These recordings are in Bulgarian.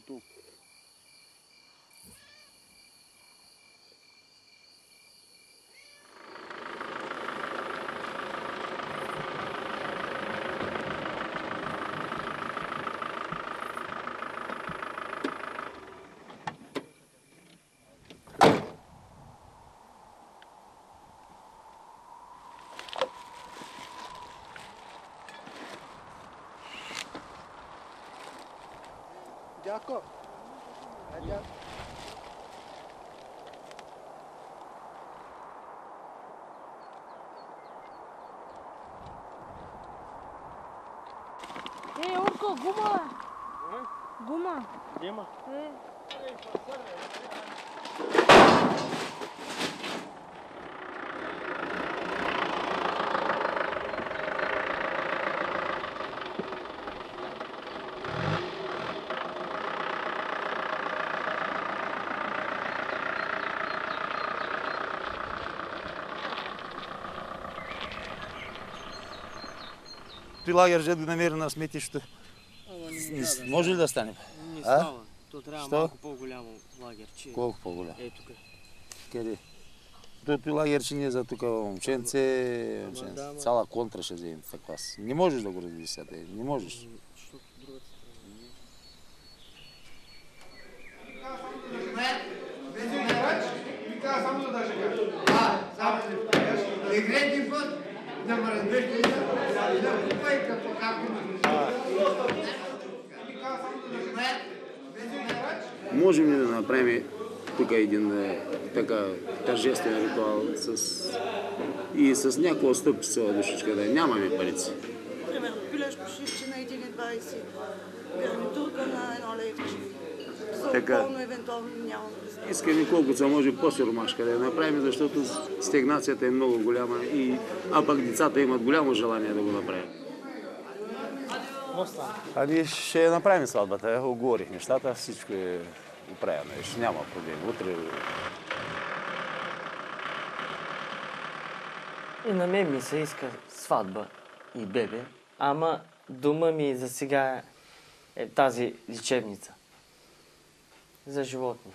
тук. Дяко. Орко, гума! Гума! Нема? При лагер же да намерим на сметището. Може ли да стане? Не става. То трябва малко по-голямо лагерче. Колко по-голямо? Ей тук. Къде? Той лагерче не е за тук момченце. Цяла контра ще вземем в клас. Не можеш да го развиш сега. Не можеш. Защото другата страна. Можем ли да направим тук един така тържествен ритуал и с някаква стъпчица душичка да нямаме парици? Примерно пилешко шишче на 1,20, гарнитурка на 1 левче. За околно евентуално нямам. Искаме колкото се може по-сиромашка да я направим, защото стегнацията е много голяма, а пък децата имат голямо желание да го направят. Ами ще я направим сватбата, оговорих нещата, всичко е оправено, ще няма проблем. Утре... И на мен ми се иска сватба и бебе, ама дома ми за сега е тази лечебница. За животни.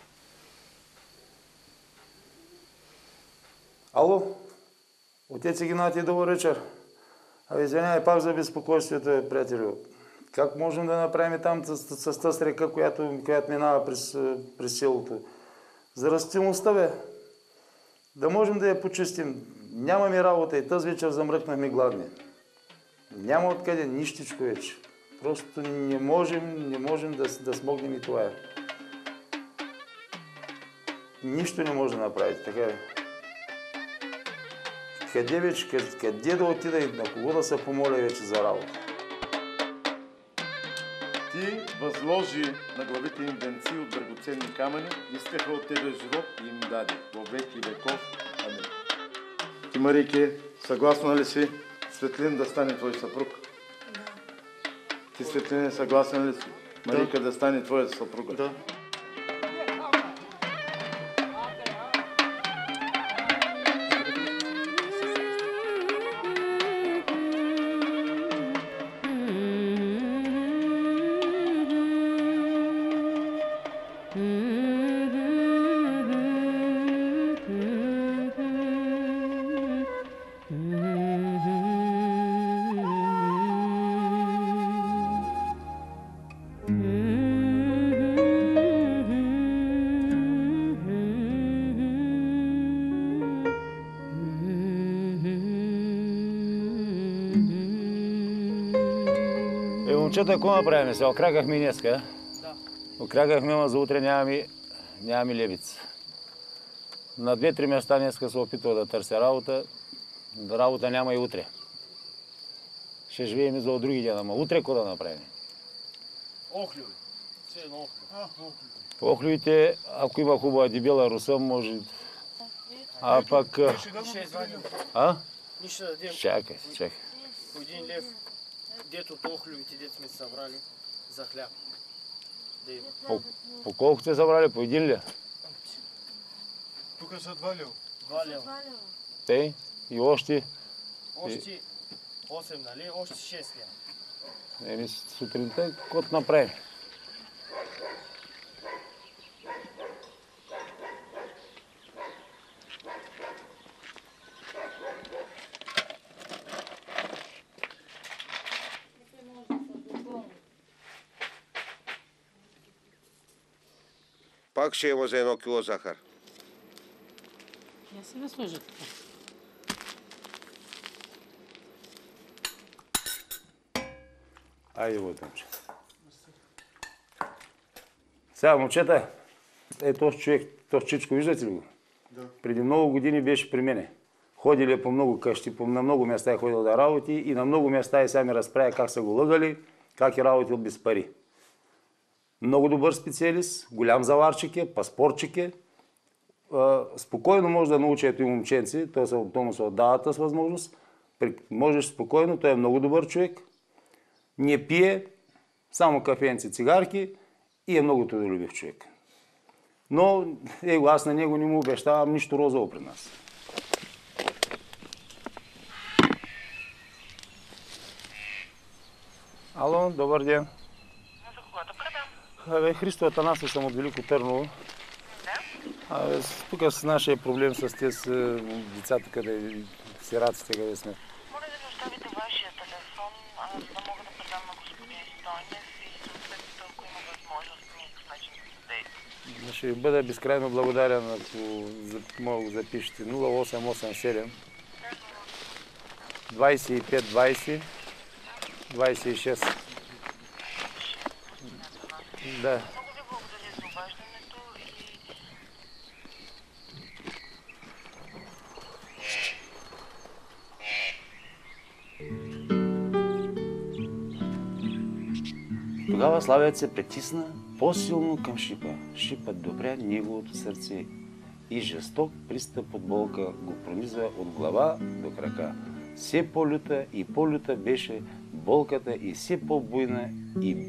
Ало? Отец Игнатий, добър вечер. Извинявай пак за безпокойствието, приятелю. Как можем да направим там с тази река, която минава през селото? За растителността, бе. Да можем да я почистим. Нямаме работа и тази вечер замръкнахме гладни. Няма откъде нищичко вече. Просто не можем да смогнем и това. Нищо не може да направите, така е. Къде вече, къде да отида и на кого да се помоля вече за работа? Ти възложи на главите им венци от драгоценни камъни, искаха от тебе живот и им даде във веки веков. Амин. Ти, Марийке, съгласна ли си Светлин да стане твой съпруг? Да. Ти, Светлин, съгласен ли си Марийка да стане твоя съпруга? Да. Момчета, какво направим? Се окрагахме днеска. Да. Окрагахме, ама за утре нямаме лебица. На 2-3 места днеска се опитва да търся работа. Работа няма и утре. Ще живеем за други ден, ама утре какво да направим? Охлюви. Все едно охлюви. Охлювите, ако има хубава дебела руса, може... А пък... Ще извадим. А? Ние ще дадем Чакай. по 1 лев, дето от охлювите, дето сме събрали за хляб. Да има. По колко сте събрали? По 1 лев? Тук са 2 лева. 2 лева. Тей? И още? Още 8, нали? Още 6 лева. Сутринта, каквото направим. Пак ще има за 1 кило захар. Я себе сложа така. Айде, вот, момчета. Сега, момчета, този човек, този чичко, виждате ли го? Да. Преди много години беше при мене. Ходили по много къщи, на много места е ходил да работи и на много места и сега ми разправя как са го лъгали, как е работил без пари. Много добър специалист, голям заварчик е, паспортчик е. Спокойно може да научи ето и момченци, то му се отдава тази възможност. Можеш спокойно, той е много добър човек. Не пие, само кафенци, цигарки и е много трудолюбив човек. Но аз на него не му обещавам нищо розово при нас. Ало, добър ден. За кого да предам? Абе, Христо Атанасов съм от Велико Търново. Да. Тук с нашия проблем с тези децата, къде сираците, къде сме. Моля да ми оставите вашия телефон, за да мога да предам на господин Стойнев и съответно, ако има възможност, някакъв начин да действа. Ще ви бъда безкрайно благодарен, ако мога да запишете 0887 25 20 26. Да. Много ви благодаря за обаждането и... Тогава Славец се притисна по-силно към Шипа. Шипът допря неговото сърце и жесток пристъп от болка го прониза от глава до крака. Все по-люта беше болката и все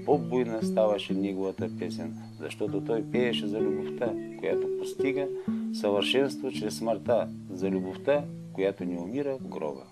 по-буйна ставаше неговата песен, защото той пееше за любовта, която постига съвършенство чрез смъртта, за любовта, която не умира в гроба.